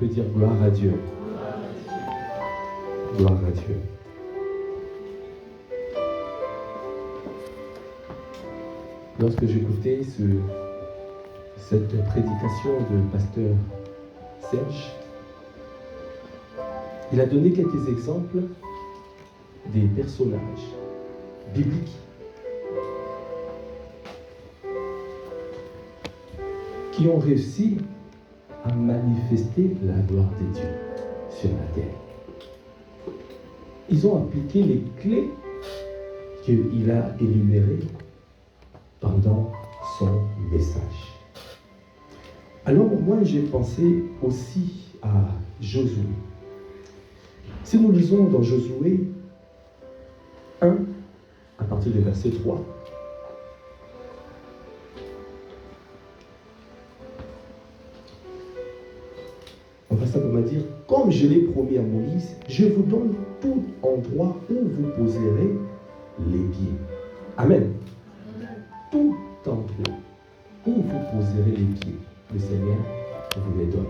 peut dire gloire à Dieu. Gloire à Dieu. Lorsque j'écoutais cette prédication de pasteur Serge, il a donné quelques exemples des personnages bibliques qui ont réussi à manifester la gloire de Dieu sur la terre. Ils ont appliqué les clés qu'il a énumérées pendant son message. Alors moi j'ai pensé aussi à Josué. Si nous lisons dans Josué 1, à partir du verset 3, on va simplement dire, comme je l'ai promis à Moïse, je vous donne tout endroit où vous poserez les pieds. Amen. Tout endroit où vous poserez les pieds, le Seigneur vous les donne.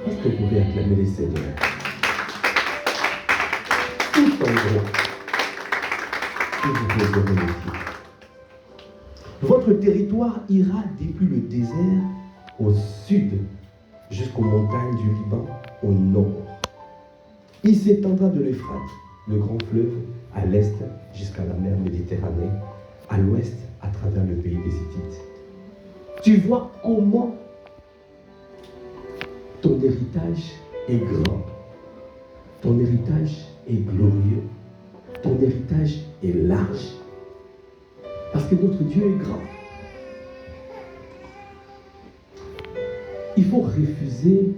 Est-ce que vous pouvez acclamer les Seigneurs? Tout endroit où vous poserez les pieds. Votre territoire ira depuis le désert au sud jusqu'aux montagnes du Liban au nord. Il s'étendra de l'Euphrate, le grand fleuve, à l'est jusqu'à la mer Méditerranée, à l'ouest à travers le pays des Hittites. Tu vois comment ton héritage est grand, ton héritage est glorieux, ton héritage est large, parce que notre Dieu est grand. Il faut refuser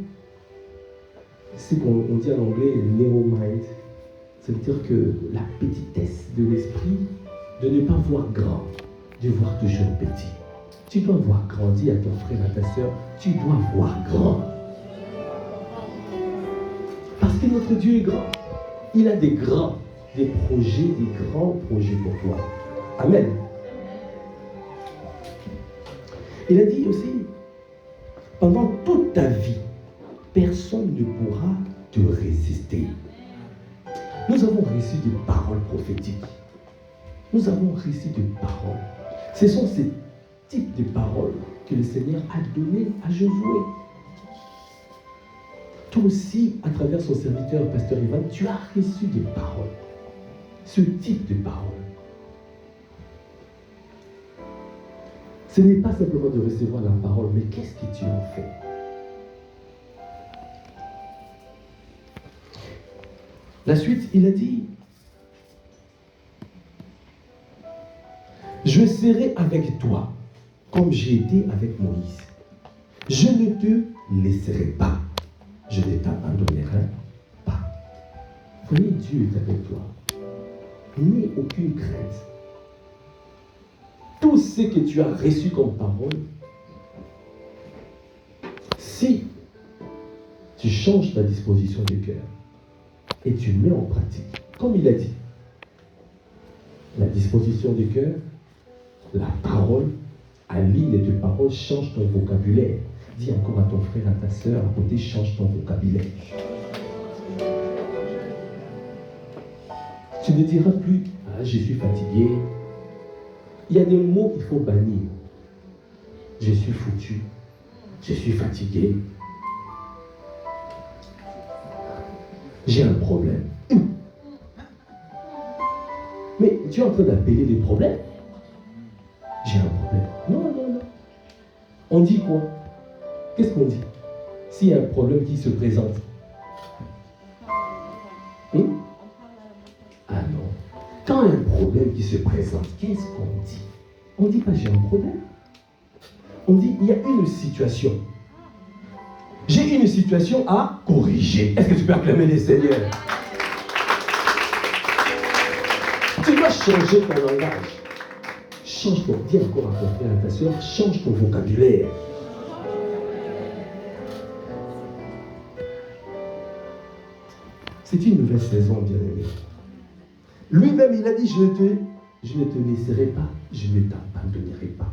ce qu'on dit en anglais narrow mind. Ça veut dire que la petitesse de l'esprit, de ne pas voir grand, de voir toujours petit. Tu dois voir grand. Dis à ton frère, à ta soeur, tu dois voir grand. Parce que notre Dieu est grand. Il a des grands projets pour toi. Amen. Il a dit aussi, pendant toute ta vie, personne ne pourra te résister. Nous avons reçu des paroles prophétiques. Nous avons reçu des paroles. Ce sont ces types de paroles que le Seigneur a données à Josué. Toi aussi, à travers son serviteur, Pasteur Ivan, tu as reçu des paroles. Ce type de paroles. Ce n'est pas simplement de recevoir la parole, mais qu'est-ce que tu en fais? La suite, il a dit, je serai avec toi, comme j'ai été avec Moïse. Je ne te laisserai pas. Je ne t'abandonnerai pas. Voyez, Dieu est avec toi. N'aie aucune crainte. Tout ce que tu as reçu comme parole, si tu changes ta disposition de cœur et tu mets en pratique, comme il a dit, la disposition du cœur, la parole, aligne tes paroles, change ton vocabulaire. Dis encore à ton frère, à ta soeur, à côté, change ton vocabulaire. Tu ne diras plus, ah, je suis fatigué. Il y a des mots qu'il faut bannir. Je suis foutu. Je suis fatigué. J'ai un problème. Mais tu es en train d'appeler des problèmes. J'ai un problème. Non, non, non. On dit quoi? Qu'est-ce qu'on dit s'il y a un problème qui se présente? Ah non. Quand il y a un problème qui se présente, qu'est-ce qu'on dit? On ne dit pas j'ai un problème. On dit il y a une situation. J'ai une situation à corriger. Est-ce que tu peux acclamer les Seigneurs? Tu dois changer ton langage. Change ton, dis encore à ton frère, à ta soeur, change ton vocabulaire. C'est une nouvelle saison, bien-aimé. Lui-même, il a dit, je ne te laisserai pas, je ne t'abandonnerai pas.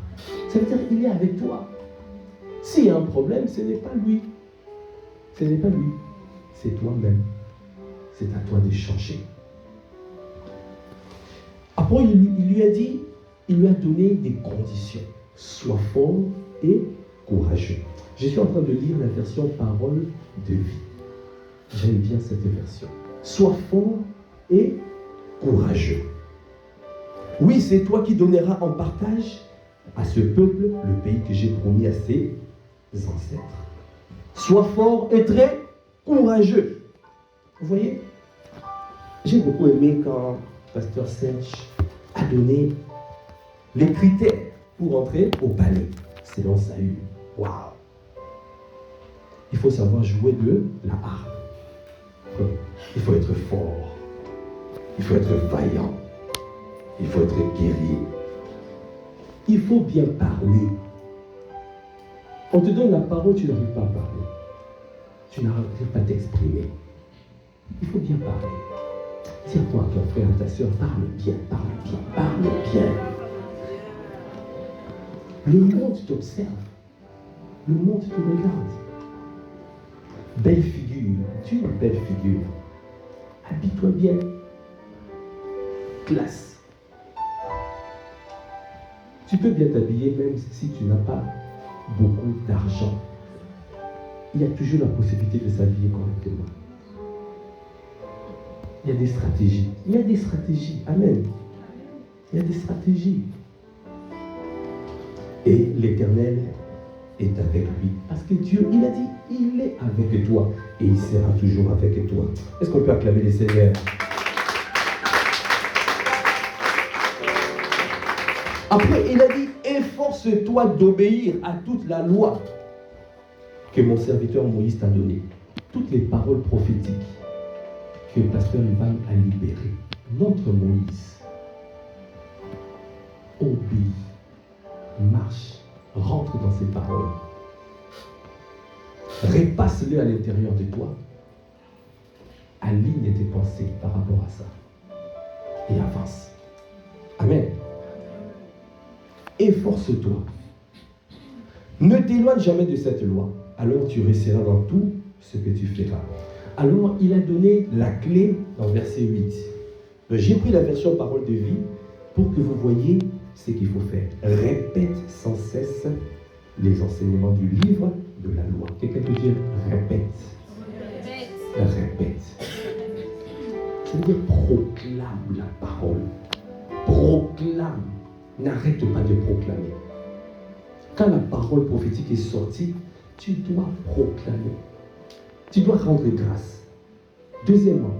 Ça veut dire qu'il est avec toi. S'il y a un problème, ce n'est pas lui. Ce n'est pas lui. c'est toi-même. C'est à toi de changer. Après, il lui a dit, il lui a donné des conditions. Sois fort et courageux. Je suis en train de lire la version parole de vie. J'aime bien cette version. Sois fort et courageux. Oui, c'est toi qui donneras en partage à ce peuple le pays que j'ai promis à ses ancêtres. Sois fort et très courageux. Vous voyez, j'ai beaucoup aimé quand Pasteur Serge a donné les critères pour entrer au palais. Selon Saül. Waouh! Il faut savoir jouer de la harpe. Il faut être fort. Il faut être vaillant. Il faut être guerrier. Il faut bien parler. On te donne la parole, tu n'arrives pas à parler. Tu n'arrives pas à t'exprimer. Il faut bien parler. Dis-toi à ton frère, à ta soeur, parle bien, parle bien, parle bien. Le monde t'observe. Le monde te regarde. Belle figure. Tu es une belle figure. Habille-toi bien. Classe. Tu peux bien t'habiller même si tu n'as pas beaucoup d'argent. Il y a toujours la possibilité de s'habiller correctement. Il y a des stratégies. Il y a des stratégies. Amen. Il y a des stratégies. Et l'Éternel est avec lui. Parce que Dieu, il a dit, il est avec toi. Et il sera toujours avec toi. Est-ce qu'on peut acclamer les Seigneurs? Après, il a dit, efforce-toi d'obéir à toute la loi que mon serviteur Moïse t'a donnée. Toutes les paroles prophétiques que le pasteur Ivan a libérées. Notre Moïse obéit, marche, rentre dans ses paroles. Repasse-le à l'intérieur de toi. Aligne tes pensées par rapport à ça. Et avance. Amen. Efforce-toi. Ne t'éloigne jamais de cette loi. Alors tu réussiras dans tout ce que tu feras. Alors il a donné la clé dans verset 8. J'ai pris la version parole de vie pour que vous voyez ce qu'il faut faire. Répète sans cesse les enseignements du livre de la loi. Quelqu'un peut dire répète. Répète. C'est-à-dire proclame la parole. Proclame. N'arrête pas de proclamer. Quand la parole prophétique est sortie, tu dois proclamer. Tu dois rendre grâce. Deuxièmement,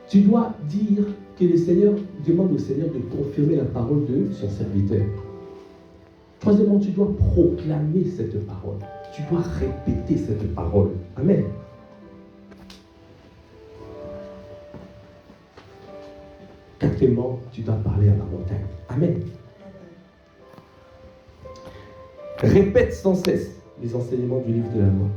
tu dois dire que le Seigneur demande au Seigneur de confirmer la parole de son serviteur. Troisièmement, tu dois proclamer cette parole. Tu dois répéter cette parole. Amen. Quatrièmement, tu dois parler à la montagne. Amen. Répète sans cesse les enseignements du livre de la loi.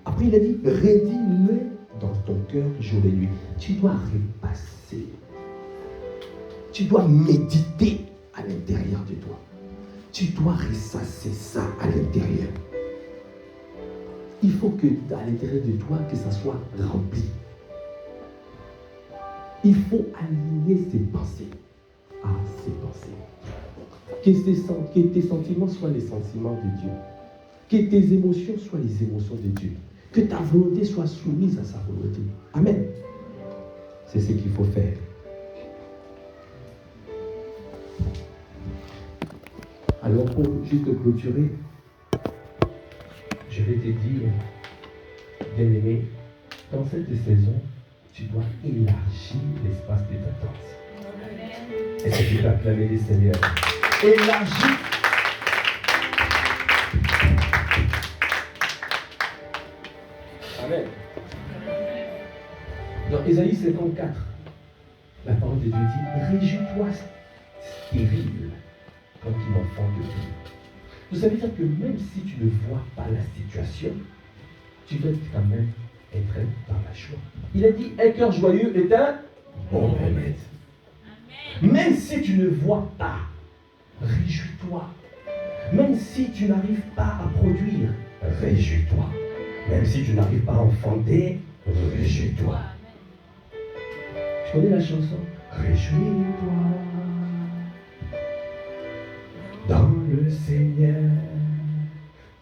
Après, il a dit, rédis-le dans ton cœur jour et nuit. Tu dois repasser. Tu dois méditer à l'intérieur de toi. Tu dois ressasser ça à l'intérieur. Il faut que à l'intérieur de toi, que ça soit rempli. Il faut aligner ses pensées à ses pensées. Que tes sentiments soient les sentiments de Dieu. Que tes émotions soient les émotions de Dieu. Que ta volonté soit soumise à sa volonté. Amen. C'est ce qu'il faut faire. Alors pour juste clôturer, je vais te dire, bien-aimé, dans cette saison, tu dois élargir l'espace de ta tente. Est-ce que tu peux acclamer les Seigneurs? Élargis. Amen. Dans Ésaïe 54, la parole de Dieu dit, réjouis-toi stérile quand tu m'enfantes de Dieu. Vous savez dire que même si tu ne vois pas la situation, tu vas quand même être dans la joie. Il a dit, un cœur joyeux est un bon remède. Même si tu ne vois pas, réjouis-toi. Même si tu n'arrives pas à produire, réjouis-toi. Même si tu n'arrives pas à enfanter, réjouis-toi. Tu connais la chanson? Réjouis-toi dans le Seigneur.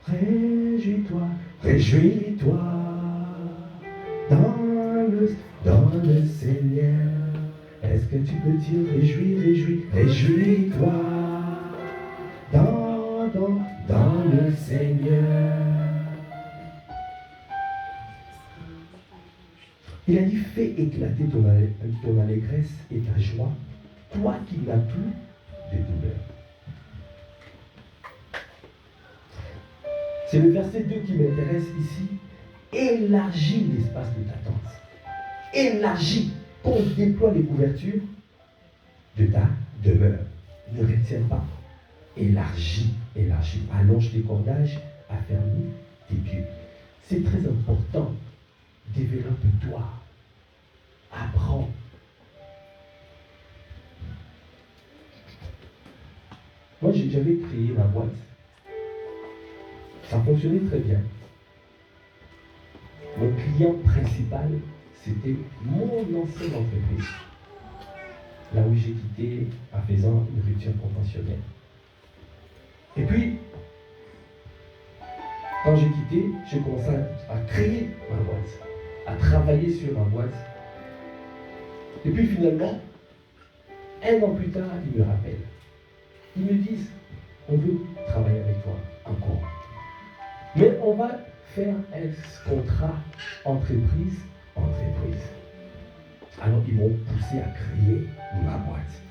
Réjouis-toi, réjouis-toi dans le Seigneur. Est-ce que tu peux dire réjouis-toi dans le Seigneur. Il a dit, fais éclater ton allégresse et ta joie, toi qui n'as plus de douleur. C'est le verset 2 qui m'intéresse ici. Élargis l'espace de ta tente. Élargis, qu'on déploie les couvertures de ta demeure. Ne retiens pas. Élargis. Allonge tes cordages, affermis tes pieds. C'est très important. Développe-toi. Apprends. Moi, j'avais créé ma boîte. Ça fonctionnait très bien. Mon client principal, c'était mon ancienne entreprise. Là où j'ai quitté en faisant une rupture conventionnelle. Et puis, quand j'ai quitté, j'ai commencé à créer ma boîte, à travailler sur ma boîte. Et puis finalement, 1 an plus tard, ils me rappellent. Ils me disent, on veut travailler avec toi encore. Mais on va faire un contrat entreprise. Alors ils m'ont poussé à créer ma boîte.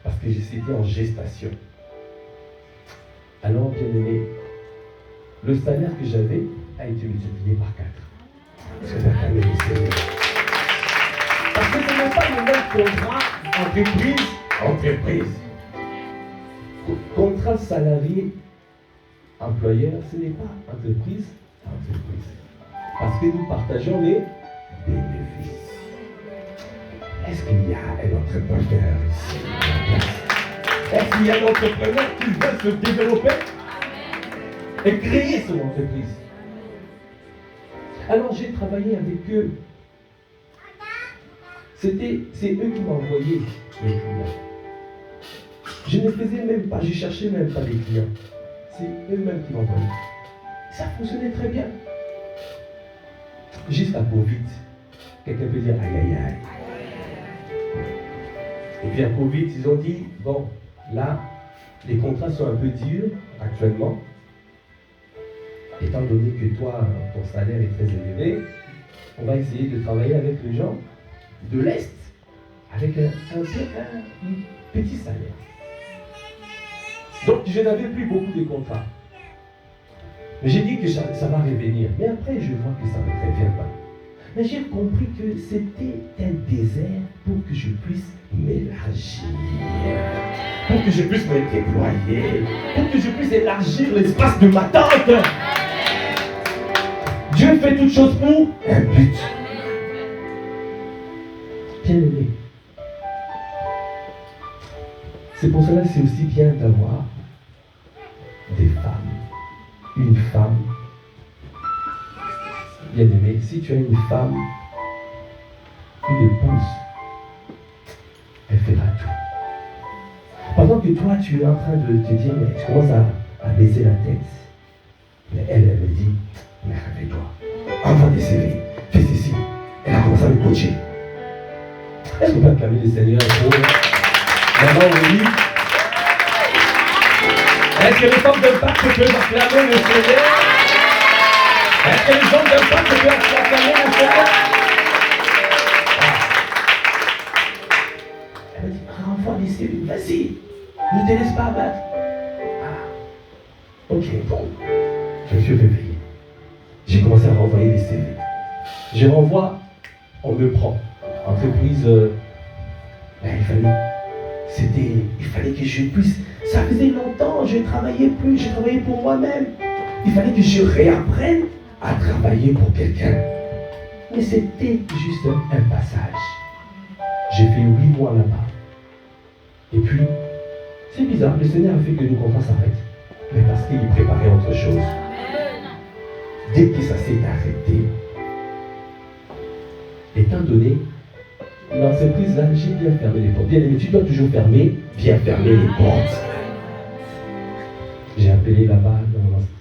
Parce que c'était en gestation. Alors, bien aimé, le salaire que j'avais a été multiplié par 4. C'est la famille du Seigneur. Parce que ce n'est pas le même contrat entreprise. Contrat salarié employeur, ce n'est pas entreprise. Parce que nous partageons les bénéfices. Est-ce qu'il y a un entrepreneur ici? Est-ce qu'il y a un entrepreneur qui veut se développer et créer son entreprise? Alors j'ai travaillé avec eux. C'est eux qui m'ont envoyé les clients. Je ne faisais même pas, je ne cherchais même pas les clients. C'est eux-mêmes qui m'envoyaient. Ça fonctionnait très bien. Jusqu'à Covid. Quelqu'un peut dire aïe aïe aïe. Et puis à Covid, ils ont dit, bon, là, les contrats sont un peu durs actuellement. Étant donné que toi, ton salaire est très élevé, on va essayer de travailler avec les gens de l'Est, avec un petit salaire. Donc je n'avais plus beaucoup de contrats. Mais j'ai dit que ça va revenir. Mais après, je vois que ça ne revient pas. Mais j'ai compris que c'était un désert pour que je puisse m'élargir, pour que je puisse me déployer, pour que je puisse élargir l'espace de ma tente. Dieu fait toutes choses pour un but. Bien aimé. C'est pour cela que c'est aussi bien d'avoir des femmes. Une femme. Bien aimé, si tu as une femme, une épouse, elle fera tout. Pendant que toi, tu es en train de te dire, mais tu commences à baisser la tête. Mais elle me dit, mais réveille-toi, envoie des CV, fais ceci. Elle a commencé à me coacher. Est-ce qu'on peut acclamer le Seigneur pour maman oui? Est-ce que les femmes de Pâques peuvent acclamer le Seigneur? Est-ce que les hommes de Pâques peuvent acclamer le Seigneur? Elle me dit, renvoie des CV, vas-y, ne te laisse pas abattre. Ok, bon, je me suis réveillé. J'ai commencé à renvoyer des CV. Je renvoie, on me prend. Entreprise, il fallait que je puisse. Ça faisait longtemps, je ne travaillais plus, je travaillais pour moi-même. Il fallait que je réapprenne à travailler pour quelqu'un. Mais c'était juste un passage. J'ai fait 8 mois là-bas. Et puis, c'est bizarre, le Seigneur a fait que nos contrats s'arrêtent. Mais parce qu'il préparait autre chose. Dès que ça s'est arrêté, Étant donné, l'entreprise là, j'ai bien fermé les portes. Bien aimé, tu dois toujours fermer, bien fermer les portes. J'ai appelé là-bas,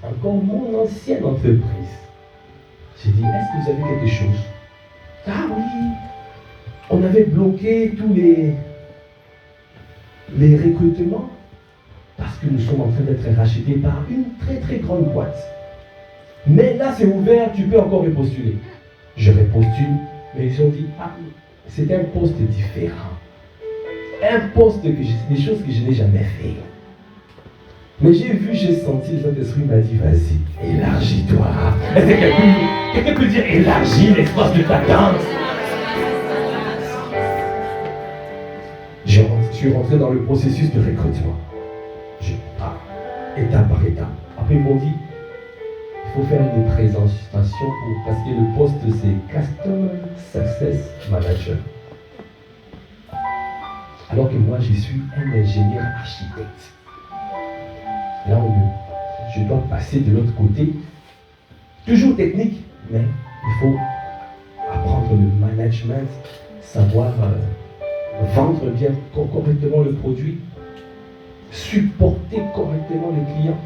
encore mon ancienne entreprise. J'ai dit, est-ce que vous avez quelque chose? Ah oui, on avait bloqué tous les recrutements parce que nous sommes en train d'être rachetés par une très très grande boîte. Mais là c'est ouvert, tu peux encore repostuler. Je repostule, mais ils ont dit, ah, c'est un poste différent. Un poste, des choses que je n'ai jamais fait. Mais j'ai vu, j'ai senti, le Saint-Esprit m'a dit, vas-y, élargis-toi. Est-ce que quelqu'un peut dire, élargis l'espace de ta tente? Je suis rentré dans le processus de recrutement. Étape par étape. Après, ils m'ont dit, il faut faire une présentation parce que le poste, c'est Customer Success Manager. Alors que moi, je suis un ingénieur architecte. Là, je dois passer de l'autre côté. Toujours technique, mais il faut apprendre le management, savoir vendre bien correctement le produit, supporter correctement les clients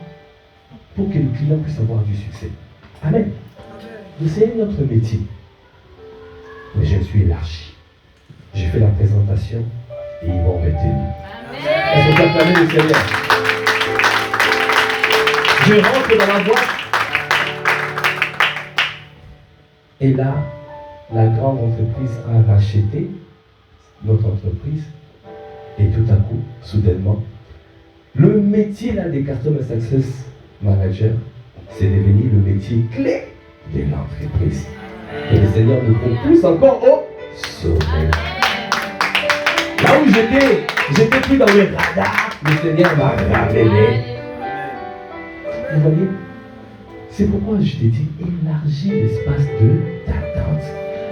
pour que le client puisse avoir du succès. Amen. C'est notre métier. Mais je suis élargi. J'ai fait la présentation et ils m'ont retenu. Est-ce qu'on peut acclamer le Seigneur? Je rentre dans la boîte. Et là, la grande entreprise a racheté notre entreprise. Et tout à coup, soudainement, le métier là des Customer Success Manager, c'est devenu le métier clé de l'entreprise. Et le Seigneur nous propulse encore au sommet. Là où j'étais plus dans le radar, le Seigneur m'a ramené. Vous voyez, c'est pourquoi je t'ai dit, élargis l'espace de d'attente.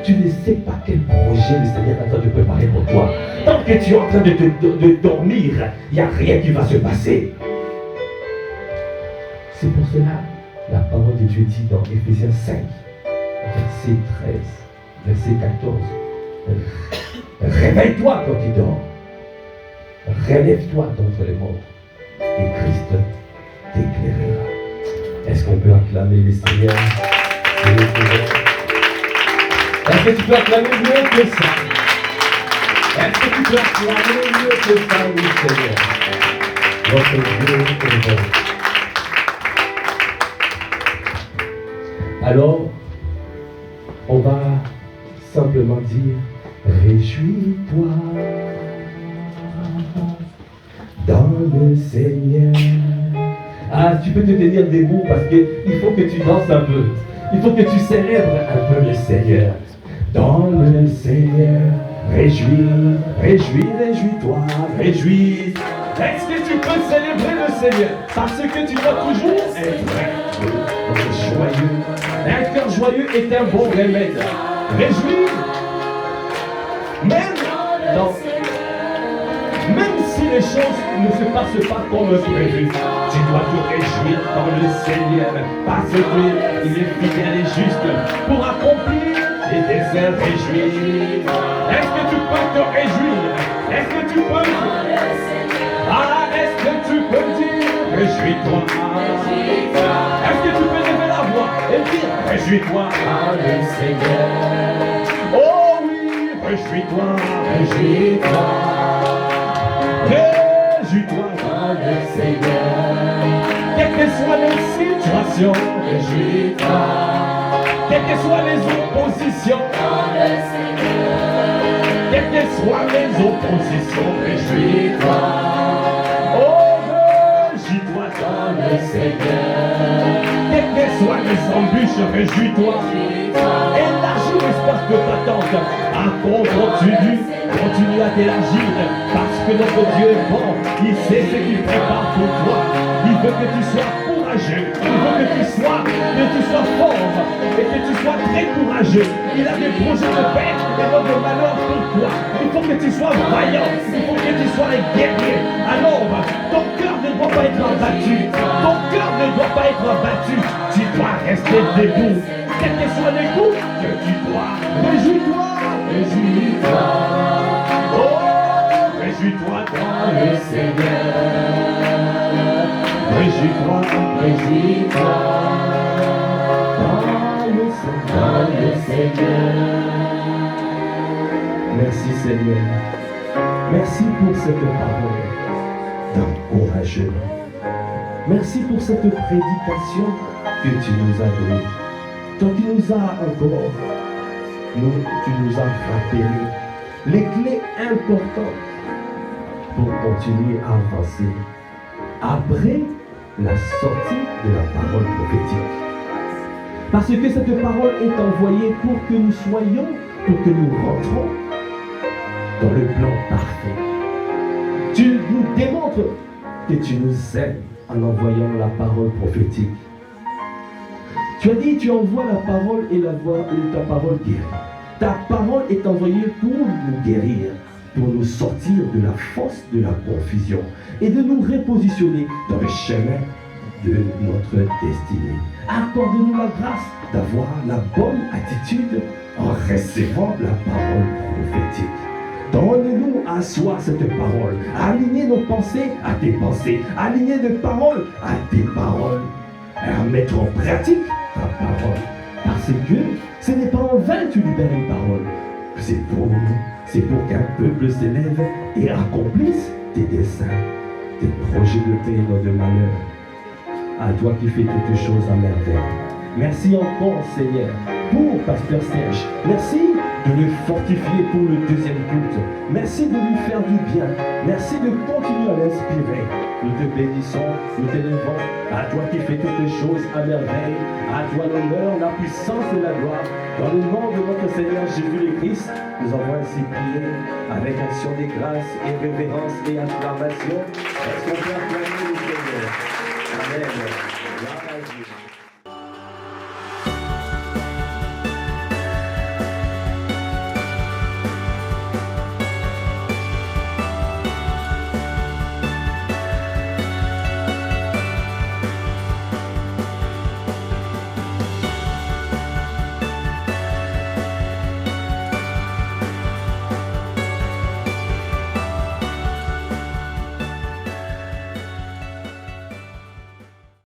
Tu ne sais pas quel projet le Seigneur est en train de préparer pour toi. Tant que tu es en train de dormir, il n'y a rien qui va se passer. C'est pour cela, la parole de Dieu dit dans Éphésiens 5, verset 13, verset 14. Réveille-toi quand tu dors. Relève-toi d'entre les morts. Et Christ t'éclairera. Est-ce qu'on peut acclamer le Seigneur? Est-ce que tu peux acclamer mieux que ça? Est-ce que tu peux acclamer mieux que ça, oui, Seigneur? Notre Dieu est bon. Alors, on va simplement dire, réjouis-toi dans le Seigneur. Ah, tu peux te tenir debout parce qu'il faut que tu danses un peu. Il faut que tu célèbres un peu le Seigneur. Dans le Seigneur, réjouis-toi, réjouis. Est-ce que tu peux célébrer le Seigneur? Parce que tu dois toujours être joyeux. Un cœur joyeux est un bon remède. Réjouis. Même si les choses ne se passent pas comme prévu, tu dois te réjouir dans le Seigneur, parce qu'il est fidèle et juste pour accomplir les désirs réjouis. Est-ce que tu peux te réjouir? Est-ce que tu peux? Ah, est-ce que tu peux dire réjouis-toi? Est-ce que tu peux lever la voix et dire réjouis-toi dans le Seigneur? Oh oui, réjouis-toi, réjouis-toi. Réjouis-toi dans le Seigneur. Quelles que soient les situations, réjouis-toi. Quelles que soient les oppositions, dans le Seigneur. Quelles que soient les oppositions, réjouis-toi. Oh, réjouis-toi dans le Seigneur. Quelles que soient les embûches, réjouis-toi. Élargis l'espace de ta tente. Continue à t'élargir parce que notre Dieu est bon. Il sait ce qu'il prépare pour toi. Il veut que tu sois courageux. Il veut que tu sois fort et que tu sois très courageux. Il a des projets de paix et non de malheur pour toi. Il faut que tu sois vaillant. Il faut que tu sois un guerrier. Alors, ton cœur ne doit pas être abattu. Ton cœur ne doit pas être abattu. Tu dois rester debout. Quels que soient les coups que tu dois, réjouis-toi. Réjouis-toi, Réjouis-toi dans le Seigneur. dans le Seigneur. Merci Seigneur. Merci pour cette parole d'encouragement. Merci pour cette prédication que tu nous as donnée. Toi qui nous as encore, tu nous as rappelé les clés importantes pour continuer à avancer après la sortie de la parole prophétique. Parce que cette parole est envoyée pour que nous soyons, pour que nous rentrons dans le plan parfait. Tu nous démontres que tu nous aimes en envoyant la parole prophétique. Tu as dit, tu envoies la parole et ta parole guérit. Ta parole est envoyée pour nous guérir, pour nous sortir de la force de la confusion et de nous repositionner dans le chemin de notre destinée. Accorde-nous la grâce d'avoir la bonne attitude en recevant la parole prophétique. Donne-nous à soi cette parole, aligner nos pensées à tes pensées, aligner nos paroles à tes paroles, et à mettre en pratique ta parole. Parce que ce n'est pas en vain que tu libères une parole, c'est pour nous, c'est pour qu'un peuple s'élève et accomplisse tes desseins, tes projets de paix et non de malheur. À toi qui fais toutes choses à merveille. Merci encore, Seigneur, pour Pasteur Serge. Merci de le fortifier pour le deuxième culte. Merci de lui faire du bien. Merci de continuer à l'inspirer. Nous te bénissons, nous t'élevons. À toi qui fais toutes choses à merveille. À toi l'honneur, la puissance et la gloire. Dans le nom de notre Seigneur Jésus-Christ, nous avons ainsi prié avec action des grâces et révérence et acclamation. Est-ce qu'on peut acclamer le Seigneur? Amen.